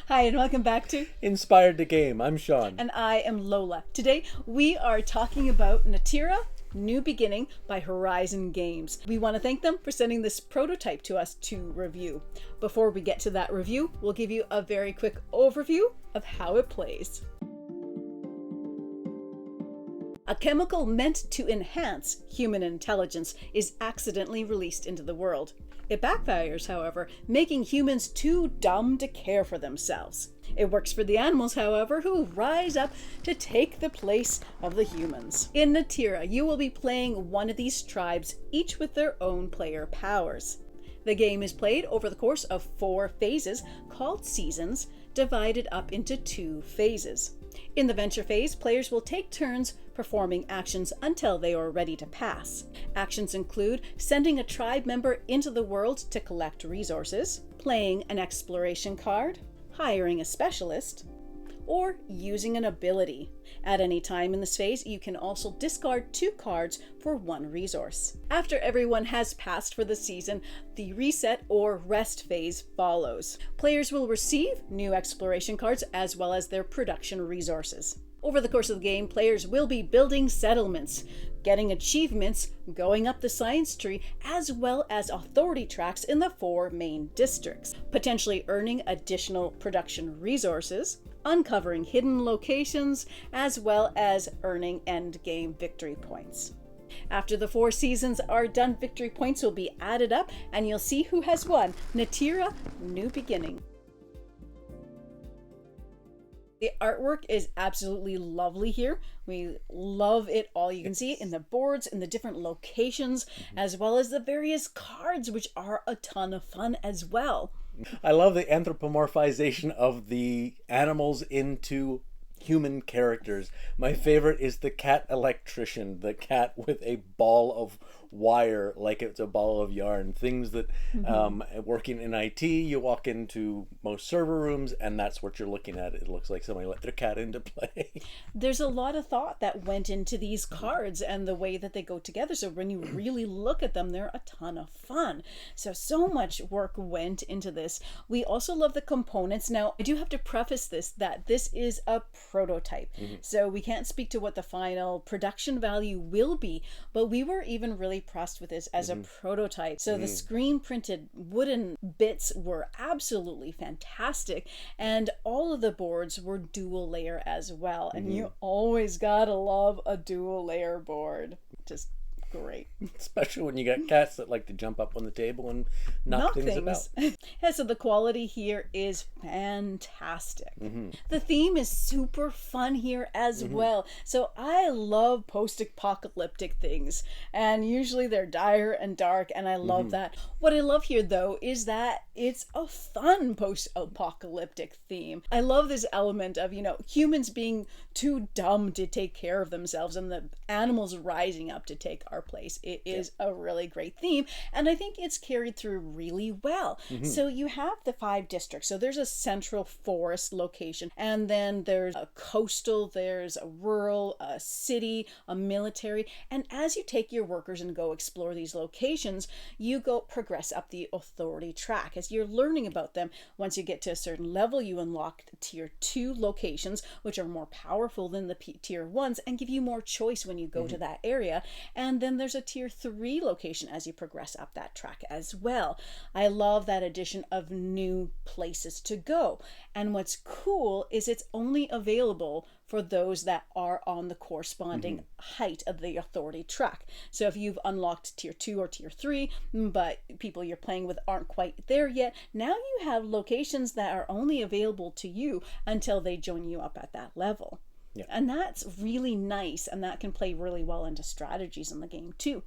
Hi, and welcome back to Inspired to Game. I'm Sean. And I am Lola. Today we are talking about Natera New Beginning by Horizon Games. We want to thank them for sending this prototype to us to review. Before we get to that review, we'll give you a very quick overview of how it plays. A chemical meant to enhance human intelligence is accidentally released into the world. It backfires, however, making humans too dumb to care for themselves. It works for the animals, however, who rise up to take the place of the humans. In Natera, you will be playing one of these tribes, each with their own player powers. The game is played over the course of 4 phases, called seasons, divided up into 2 phases. In the venture phase, players will take turns performing actions until they are ready to pass. Actions include sending a tribe member into the world to collect resources, playing an exploration card, hiring a specialist, or using an ability. At any time in this phase, you can also discard 2 cards for 1 resource. After everyone has passed for the season, the reset or rest phase follows. Players will receive new exploration cards as well as their production resources. Over the course of the game, players will be building settlements, getting achievements, going up the science tree, as well as authority tracks in the 4 main districts, potentially earning additional production resources, uncovering hidden locations, as well as earning endgame victory points. After the 4 seasons are done, victory points will be added up and you'll see who has won Natera New Beginning. The artwork is absolutely lovely here. We love it all. You can see it in the boards, in the different locations, as well as the various cards, which are a ton of fun as well. I love the anthropomorphization of the animals into human characters. My favorite is the cat electrician, the cat with a ball of wire like it's a ball of yarn. Things that working in IT, you walk into most server rooms and that's what you're looking at. It looks like somebody let their cat into play. There's a lot of thought that went into these cards and the way that they go together. So when you really look at them, they're a ton of fun. So much work went into this. We also love the components. Now, I do have to preface this that this is a prototype. So we can't speak to what the final production value will be, but we were even really impressed with this as a prototype. So the screen printed wooden bits were absolutely fantastic, and all of the boards were dual layer as well. And you always gotta love a dual layer board. Just great. Especially when you got cats that like to jump up on the table and knock things about. Yeah, so the quality here is fantastic. The theme is super fun here as well. So I love post-apocalyptic things, and usually they're dire and dark, and I love that. What I love here though is that it's a fun post-apocalyptic theme. I love this element of, humans being too dumb to take care of themselves and the animals rising up to take our place. It is a really great theme, and I think it's carried through really well. So you have the 5 districts. So there's a central forest location, and then there's a coastal, there's a rural, a city, a military, and as you take your workers and go explore these locations, you go progress up the authority track. As you're learning about them, once you get to a certain level, you unlock tier 2 locations, which are more powerful than the tier 1s and give you more choice when you go to that area. And then there's a tier 3 location as you progress up that track as well. I love that addition of new places to go. And what's cool is it's only available for those that are on the corresponding height of the authority track. So if you've unlocked tier 2 or tier 3, but people you're playing with aren't quite there yet, now you have locations that are only available to you until they join you up at that level. Yeah. And that's really nice, and that can play really well into strategies in the game too.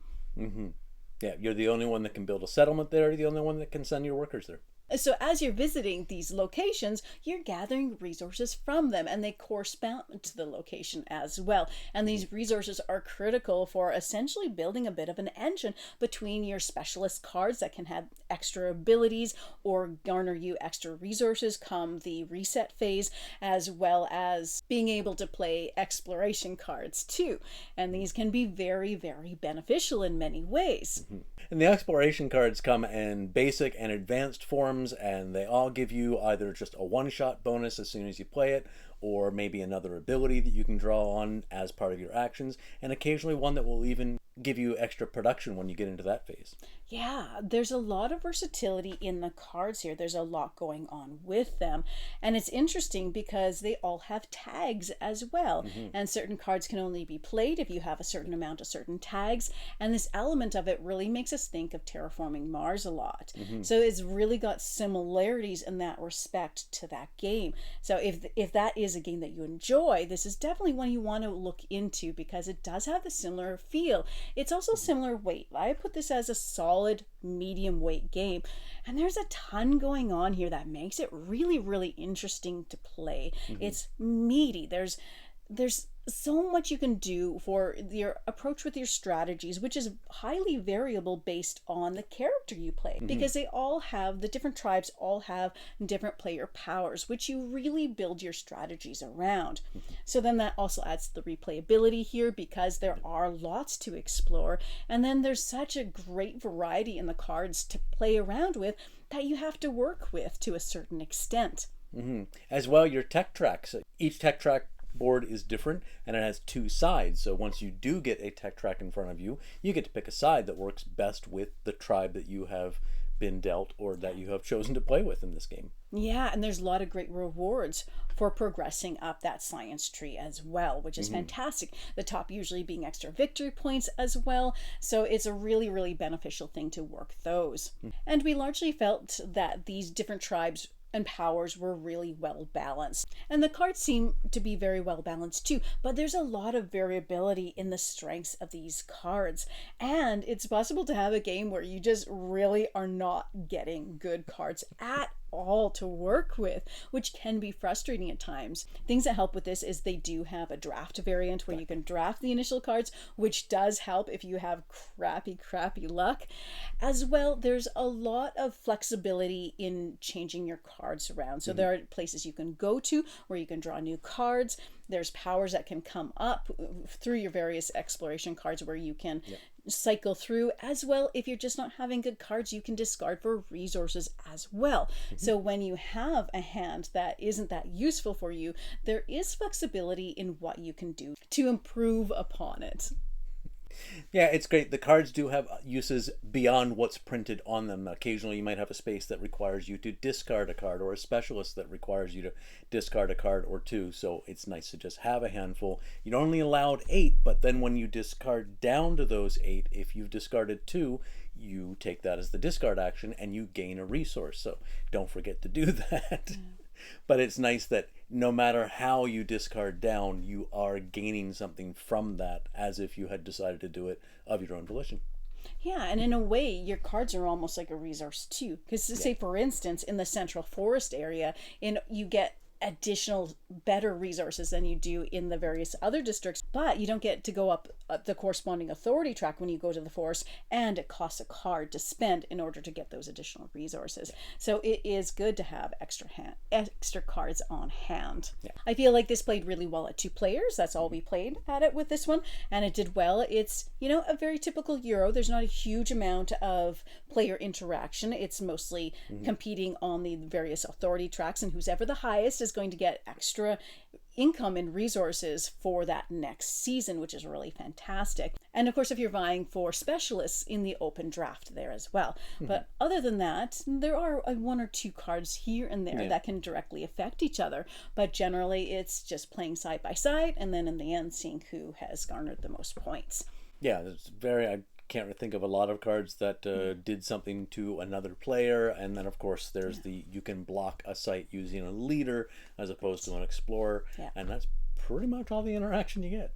Yeah, you're the only one that can build a settlement there, you're the only one that can send your workers there. So as you're visiting these locations, you're gathering resources from them, and they correspond to the location as well. And these resources are critical for essentially building a bit of an engine between your specialist cards that can have extra abilities or garner you extra resources come the reset phase, as well as being able to play exploration cards too. And these can be very, very beneficial in many ways. And the exploration cards come in basic and advanced form. terms, and they all give you either just a one-shot bonus as soon as you play it, or maybe another ability that you can draw on as part of your actions, and occasionally one that will even give you extra production when you get into that phase. Yeah, there's a lot of versatility in the cards here. There's a lot going on with them. And it's interesting because they all have tags as well. And certain cards can only be played if you have a certain amount of certain tags. And this element of it really makes us think of Terraforming Mars a lot. So it's really got similarities in that respect to that game. So if that is a game that you enjoy, this is definitely one you want to look into because it does have the similar feel. It's also similar weight. I put this as a solid medium weight game, and there's a ton going on here that makes it really, really interesting to play. It's meaty. There's so much you can do for your approach with your strategies, which is highly variable based on the character you play, because they all have, the different tribes all have different player powers, which you really build your strategies around. So then that also adds to the replayability here because there are lots to explore, and then there's such a great variety in the cards to play around with that you have to work with to a certain extent. As well, your tech tracks. Each tech track board is different, and it has two sides. So once you do get a tech track in front of you, you get to pick a side that works best with the tribe that you have been dealt or that you have chosen to play with in this game. Yeah, and there's a lot of great rewards for progressing up that science tree as well, which is fantastic. The top usually being extra victory points as well. So it's a really, really beneficial thing to work those. And we largely felt that these different tribes and powers were really well balanced. And the cards seem to be very well balanced too, but there's a lot of variability in the strengths of these cards. And it's possible to have a game where you just really are not getting good cards at all to work with, which can be frustrating at times. Things that help with this is they do have a draft variant where you can draft the initial cards, which does help if you have crappy luck. As well, there's a lot of flexibility in changing your cards around. So there are places you can go to where you can draw new cards. There's powers that can come up through your various exploration cards where you can cycle through. As well, if you're just not having good cards, you can discard for resources as well. So when you have a hand that isn't that useful for you, there is flexibility in what you can do to improve upon it. Yeah, it's great. The cards do have uses beyond what's printed on them. Occasionally you might have a space that requires you to discard a card, or a specialist that requires you to discard a card or two. So it's nice to just have a handful. You're only allowed 8, but then when you discard down to those 8, if you've discarded 2, you take that as the discard action and you gain a resource. So don't forget to do that. But it's nice that no matter how you discard down, you are gaining something from that as if you had decided to do it of your own volition. Yeah, and in a way, your cards are almost like a resource too. Because say, for instance, in the Central Forest area, you get additional better resources than you do in the various other districts, but you don't get to go up the corresponding authority track when you go to the forest, and it costs a card to spend in order to get those additional resources. So it is good to have extra cards on hand. I feel like this played really well at 2 players. That's all we played at it with this one, and it did well. It's, a very typical Euro. There's not a huge amount of player interaction. It's mostly competing on the various authority tracks, and who's ever the highest is going to get extra income and resources for that next season, which is really fantastic. And of course, if you're vying for specialists in the open draft there as well. But other than that, there are 1 or 2 cards here and there that can directly affect each other. But generally, it's just playing side by side, and then in the end, seeing who has garnered the most points. Yeah, it's I can't think of a lot of cards that did something to another player. And then of course there's you can block a site using a leader as opposed to an explorer, and that's pretty much all the interaction you get.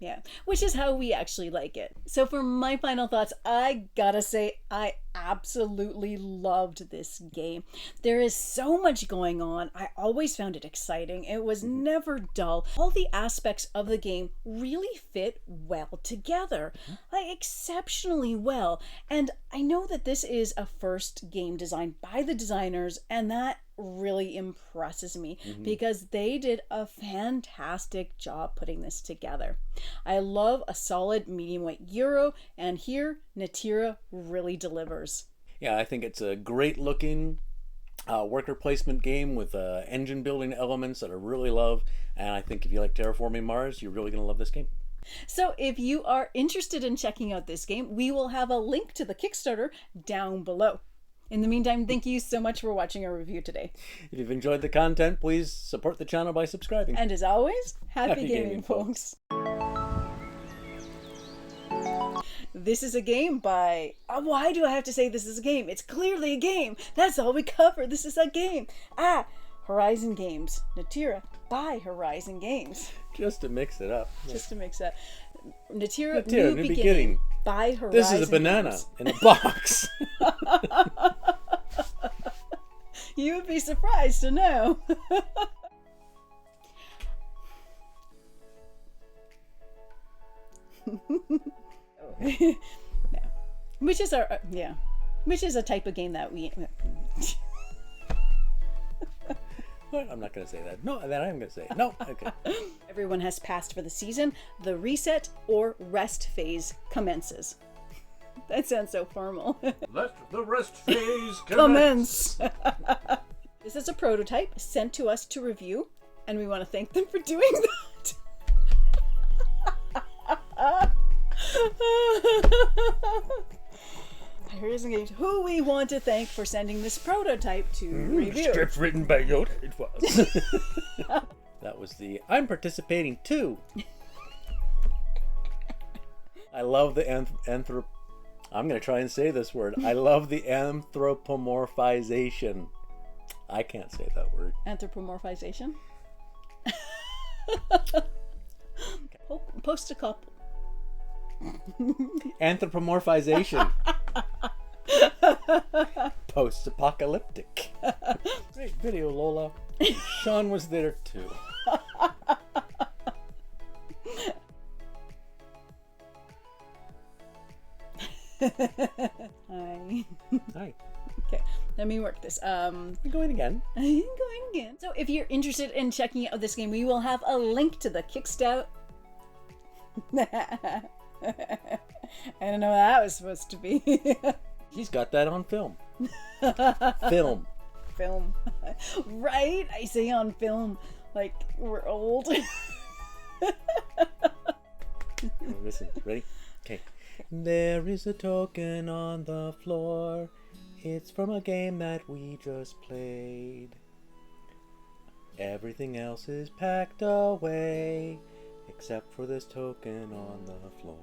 Yeah, which is how we actually like it. So for my final thoughts, I gotta say I absolutely loved this game. There is so much going on. I always found it exciting. It was never dull. All the aspects of the game really fit well together, like exceptionally well. And I know that this is a first game designed by the designers, and that really impresses me because they did a fantastic job putting this together. I love a solid medium weight Euro, and here Natera really delivers. Yeah, I think it's a great looking worker placement game with engine building elements that I really love. And I think if you like Terraforming Mars, you're really going to love this game. So if you are interested in checking out this game, we will have a link to the Kickstarter down below. In the meantime, thank you so much for watching our review today. If you've enjoyed the content, please support the channel by subscribing. And as always, happy gaming, gaming, folks. This is a game by... why do I have to say this is a game? It's clearly a game. That's all we cover. This is a game. Horizon Games. Natera by Horizon Games. Just to mix it up. Just to mix that. Natera New Beginning. By Horizon This is a banana Games. in a box. You would be surprised to know. No. Which is our which is a type of game that we What? I'm not going to say that. No, that I'm going to say. No. Okay. Everyone has passed for the season. The reset or rest phase commences. That sounds so formal. Let the rest phase Commence. This is a prototype sent to us to review, and we want to thank them for doing that. Horizon Games, who we want to thank for sending this prototype to review. Script written by Yoda, it was. That was the I'm participating too. I love the I'm going to try and say this word. I love the anthropomorphization. I can't say that word. Anthropomorphization? Post a couple. Anthropomorphization. Post-apocalyptic. Great video, Lola. Sean was there too. Hi. Hi. Okay, let me work this. You're going again. I'm going again. So if you're interested in checking out this game, we will have a link to the Kickstarter. I don't know what that was supposed to be. He's got that on film. Film. Film. Right? I say on film like we're old. Listen, ready? Okay. There is a token on the floor. It's from a game that we just played. Everything else is packed away, except for this token on the floor.